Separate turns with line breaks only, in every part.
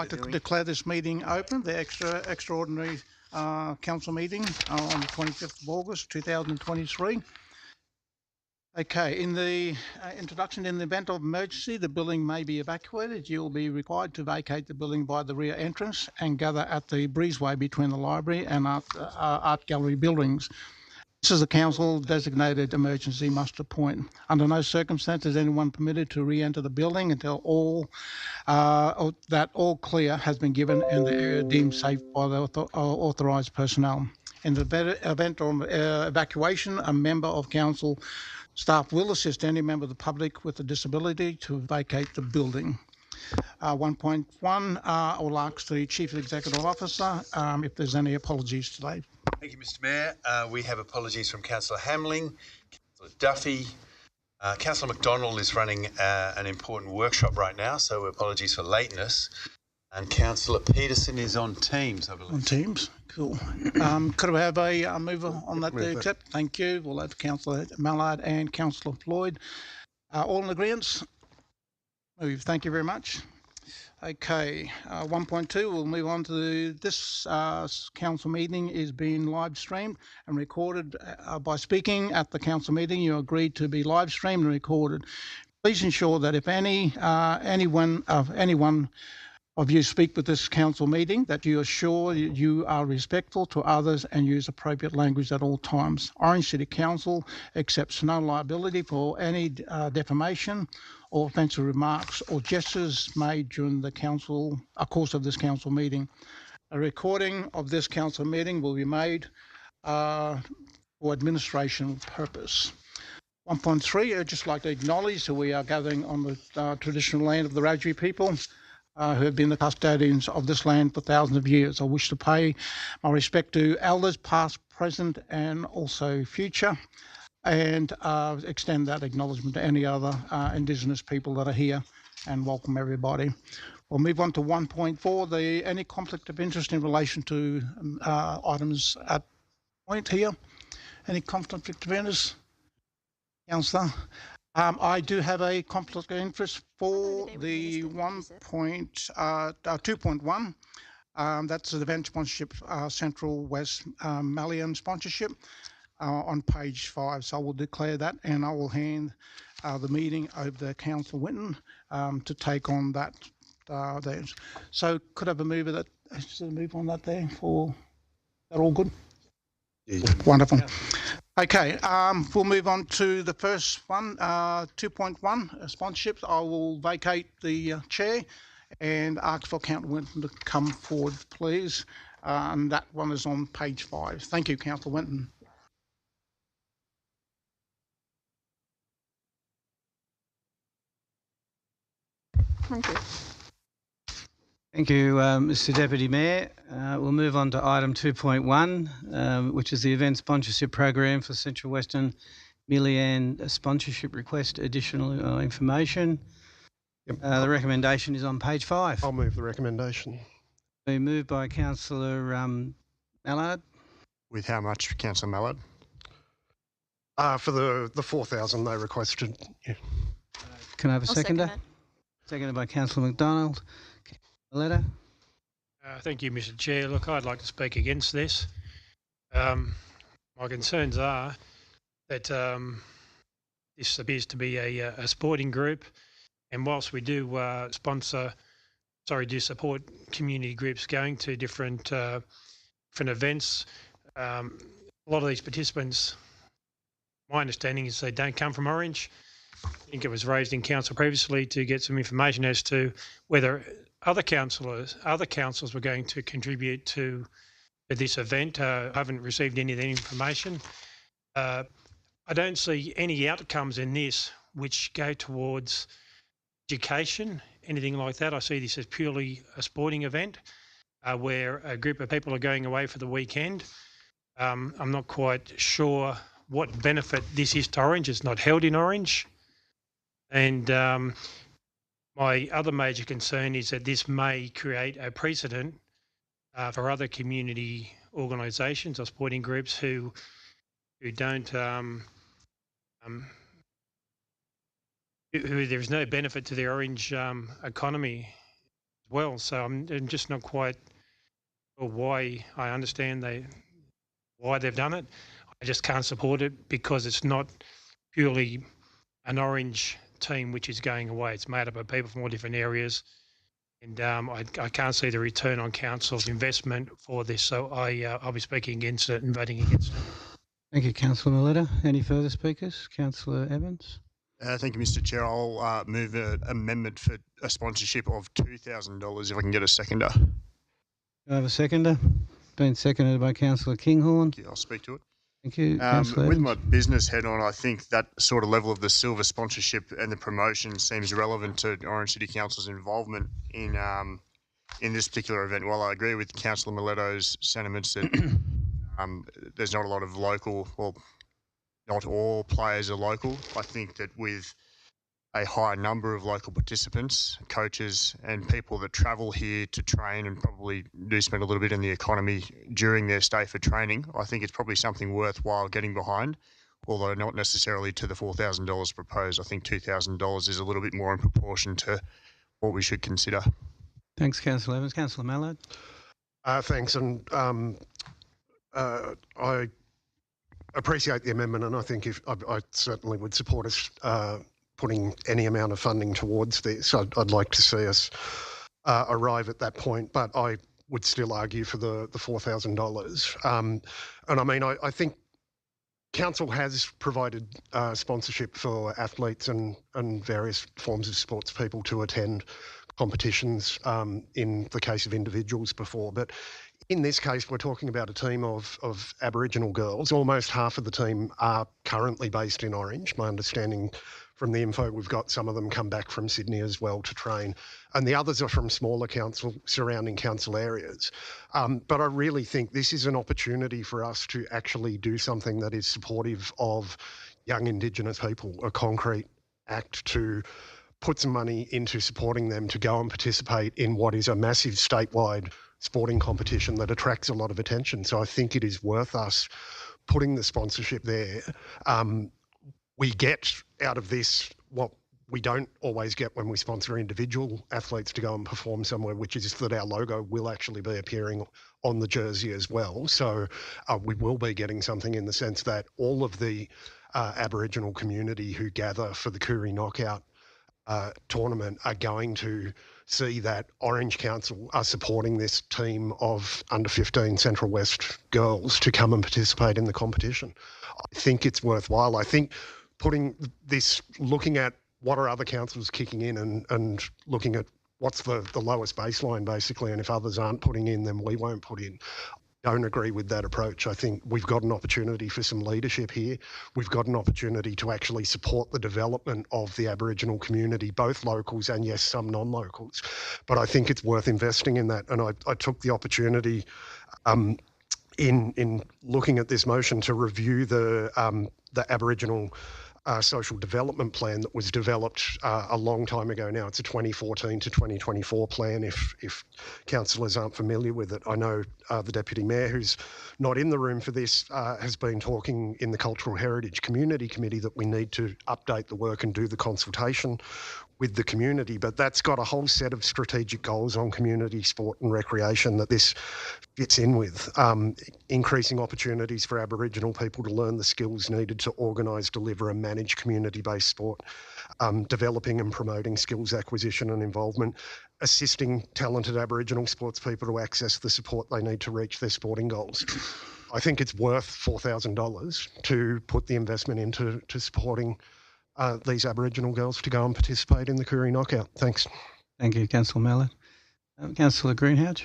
like to declare this meeting open, the extraordinary council meeting on the 25th of August 2023. Okay, in the introduction, in the event of emergency, the building may be evacuated. You will be required to vacate the building by the rear entrance and gather at the breezeway between the library and art gallery buildings. This is a council designated emergency muster point. Under no circumstances is anyone permitted to re-enter the building until all clear has been given and the area deemed safe by the authorised personnel. In the event of evacuation, a member of council staff will assist any member of the public with a disability to vacate the building. 1.1, I will ask the Chief Executive Officer if there's any apologies today.
Thank you, Mr Mayor. We have apologies from Councillor Hamling, Councillor Duffy. Councillor McDonald is running an important workshop right now, so apologies for lateness. And Councillor Peterson is on Teams, I believe.
On Teams, cool. Could I have a mover on that there, accept? Thank you. We'll have Councillor Mallard and Councillor Floyd. All in agreement? Move. Thank you very much. Okay, 1.2, we'll move on to this council meeting is being live streamed and recorded. By speaking at the council meeting, you agreed to be live streamed and recorded. Please ensure that if anyone of you speak with this council meeting, that you assure you are respectful to others and use appropriate language at all times. Orange City Council accepts no liability for any defamation or offensive remarks or gestures made during the course of this council meeting. A recording of this council meeting will be made for administration purpose. 1.3, I'd just like to acknowledge that we are gathering on the traditional land of the Wiradjuri people who have been the custodians of this land for thousands of years. I wish to pay my respect to elders past, present and also future, and extend that acknowledgement to any other Indigenous people that are here, and welcome everybody. We'll move on to 1.4, any conflict of interest in relation to items at point here. Any conflict of interest? Councillor? I do have a conflict of interest for the 2.1. That's the event sponsorship, Central West Malian sponsorship. On page 5, so I will declare that, and I will hand the meeting over to Councillor Winton to take on that there. So could I have a move on that there for that? All good? Yeah. Wonderful. Okay, we'll move on to the first one, 2.1 sponsorships. I will vacate the chair and ask for Councillor Winton to come forward, please. And that one is on page 5. Thank you, Councillor Winton.
Thank you.
Thank you, Mr Deputy Mayor. We'll move on to item 2.1, which is the event sponsorship program for Central Western Malian sponsorship request additional information.
Yep.
The recommendation is on page 5.
I'll move the recommendation.
Been moved by Councillor Mallard.
With how much, Councillor Mallard?
For the 4,000 they requested. Yeah.
Can I have a seconder?
Second
Seconded by Councillor McDonald. Letter.
Thank you, Mr Chair. Look, I'd like to speak against this. My concerns are that this appears to be a sporting group, and whilst we do support community groups going to different events, a lot of these participants, my understanding is they don't come from Orange. I think it was raised in council previously to get some information as to whether other councils were going to contribute to this event. I haven't received any of that information. I don't see any outcomes in this which go towards education, anything like that. I see this as purely a sporting event where a group of people are going away for the weekend. I'm not quite sure what benefit this is to Orange. It's not held in Orange. And my other major concern is that this may create a precedent for other community organisations or sporting groups who don't who there is no benefit to the Orange economy well. So I'm just not quite sure why. I understand why they've done it. I just can't support it because it's not purely an Orange team which is going away. It's made up of people from all different areas, and I can't see the return on council's investment for this. So I'll be speaking against it and voting against it.
Thank you, Councillor Maletta. Any further speakers? Councillor Evans?
Thank you, Mr. Chair. I'll move an amendment for a sponsorship of $2,000 if I can get a seconder.
Do I have a seconder? Been seconded by Councillor Kinghorn.
I'll speak to it.
Thank you, Councillor
With
Evans.
my business head on, I think that sort of level of the silver sponsorship and the promotion seems relevant to Orange City Council's involvement in this particular event. While I agree with Councillor Miletto's sentiments that there's not a lot of local, well, not all players are local. I think that with a high number of local participants, coaches and people that travel here to train and probably do spend a little bit in the economy during their stay for training, I think it's probably something worthwhile getting behind, although not necessarily to the $4,000 proposed. I think $2,000 is a little bit more in proportion to what we should consider.
Thanks, Councillor Evans. Councillor Mallard?
Thanks, and I appreciate the amendment, and I think I certainly would support us putting any amount of funding towards this. I'd like to see us arrive at that point, but I would still argue for the $4,000. And I mean, I think council has provided sponsorship for athletes and various forms of sports people to attend competitions in the case of individuals before, but in this case, we're talking about a team of Aboriginal girls. Almost half of the team are currently based in Orange. My understanding from the info we've got, some of them come back from Sydney as well to train, and the others are from smaller surrounding council areas. But I really think this is an opportunity for us to actually do something that is supportive of young Indigenous people, a concrete act to put some money into supporting them to go and participate in what is a massive statewide sporting competition that attracts a lot of attention. So I think it is worth us putting the sponsorship there. We get out of this what we don't always get when we sponsor individual athletes to go and perform somewhere, which is that our logo will actually be appearing on the jersey as well. So we will be getting something in the sense that all of the Aboriginal community who gather for the Koori Knockout tournament are going to see that Orange Council are supporting this team of under 15 Central West girls to come and participate in the competition. I think it's worthwhile. I think putting this, looking at what are other councils kicking in and looking at what's the lowest baseline basically, and if others aren't putting in, then we won't put in. Don't agree with that approach. I think we've got an opportunity for some leadership here. We've got an opportunity to actually support the development of the Aboriginal community, both locals and yes, some non-locals. But I think it's worth investing in that. And I took the opportunity in looking at this motion to review the Aboriginal social development plan that was developed a long time ago now. It's a 2014 to 2024 plan, if councillors aren't familiar with it. I know the Deputy Mayor, who's not in the room for this, has been talking in the Cultural Heritage Community Committee that we need to update the work and do the consultation with the community, but that's got a whole set of strategic goals on community sport and recreation that this fits in with. Increasing opportunities for Aboriginal people to learn the skills needed to organise, deliver and manage community-based sport, developing and promoting skills acquisition and involvement, assisting talented Aboriginal sports people to access the support they need to reach their sporting goals. I think it's worth $4,000 to put the investment into supporting these Aboriginal girls to go and participate in the Koori Knockout. Thanks.
Thank you, Councillor Mallard. Councillor Greenhalgh?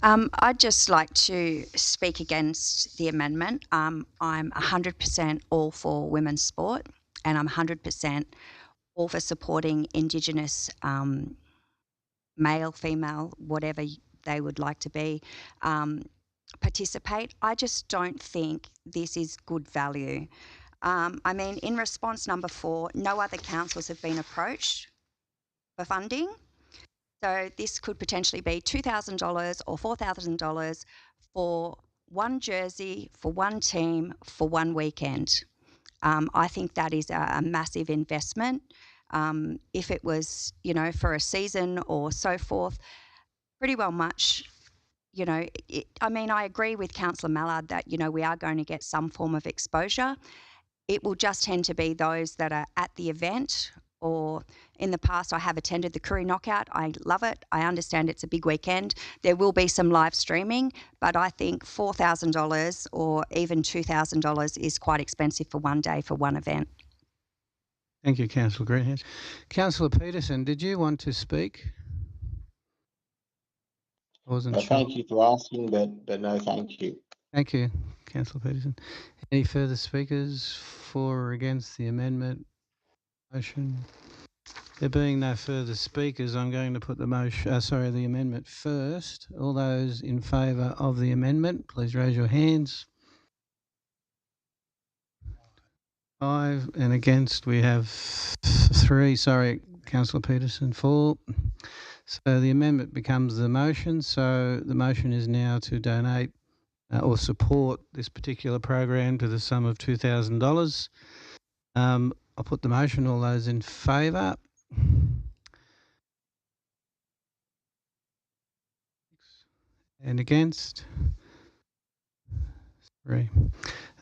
I'd just like to speak against the amendment. I'm 100% all for women's sport, and I'm 100% all for supporting Indigenous male, female, whatever they would like to be, participate. I just don't think this is good value. I mean, in response number 4, no other councils have been approached for funding. So this could potentially be $2,000 or $4,000 for one jersey, for one team, for one weekend. I think that is a massive investment. If it was, for a season or so forth, pretty well much, you know, I mean, I agree with Councillor Mallard that, you know, we are going to get some form of exposure. It will just tend to be those that are at the event, or in the past I have attended the Curry Knockout. I love it. I understand it's a big weekend. There will be some live streaming, but I think $4,000 or even $2,000 is quite expensive for one day for one event.
Thank you, Councillor Greenhouse. Councillor Peterson, did you want to speak? I wasn't sure.
Thank you for asking, but no, thank you.
Thank you, Councillor Peterson. Any further speakers for or against the amendment motion? There being no further speakers, I'm going to put the the amendment first. All those in favour of the amendment, please raise your hands. 5, and against we have 3. Sorry, Councillor Peterson, 4. So the amendment becomes the motion. So the motion is now to donate or support this particular program to the sum of $2,000. I'll put the motion. All those in favour? And against? 3.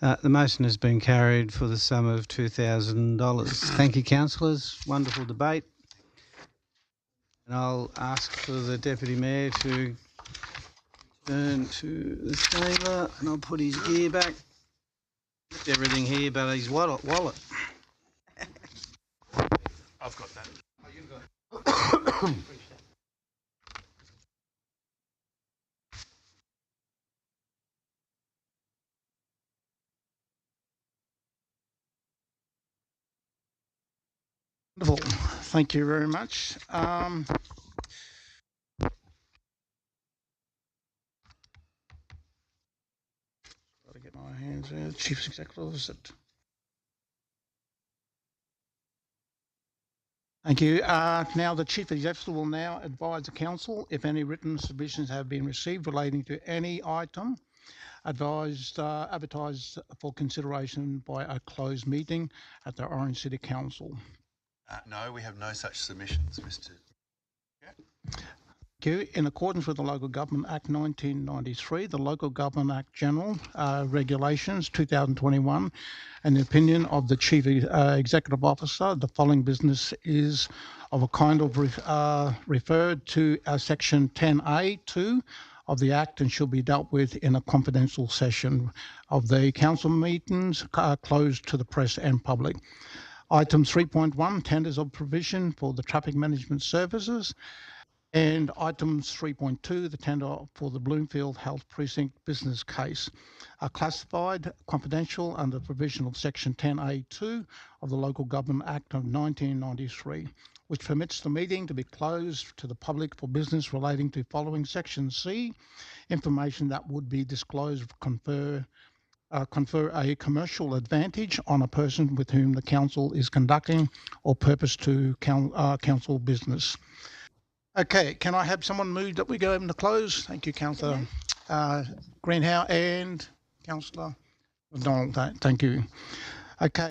The motion has been carried for the sum of $2,000. Thank you, councillors. Wonderful debate. And I'll ask for the Deputy Mayor to turn to the chamber, and I'll put his gear back. Left everything here but his wallet.
I've got that.
Oh, you've got it.
Wonderful. Thank you very much. Got to get my hands out. Chief Executive, is it? Thank you. Now the Chief Executive will now advise the Council if any written submissions have been received relating to any item advertised for consideration by a closed meeting at the Orange City Council.
No, we have no such submissions, Mr.
In accordance with the Local Government Act 1993, the Local Government Act General Regulations 2021, and the opinion of the Chief Executive Officer, the following business is of a kind of referred to as Section 10A(2) of the Act and should be dealt with in a confidential session of the Council meetings closed to the press and public. Item 3.1, tenders of provision for the traffic management services. And items 3.2, the tender for the Bloomfield Health Precinct business case, are classified confidential under the provision of Section 10A(2) of the Local Government Act of 1993, which permits the meeting to be closed to the public for business relating to following Section C, information that would be disclosed confer a commercial advantage on a person with whom the Council is conducting or purpose to Council business. Okay, can I have someone move that we go into close? Thank you, Councillor Greenhouse and Councillor McDonald. Thank you. Okay.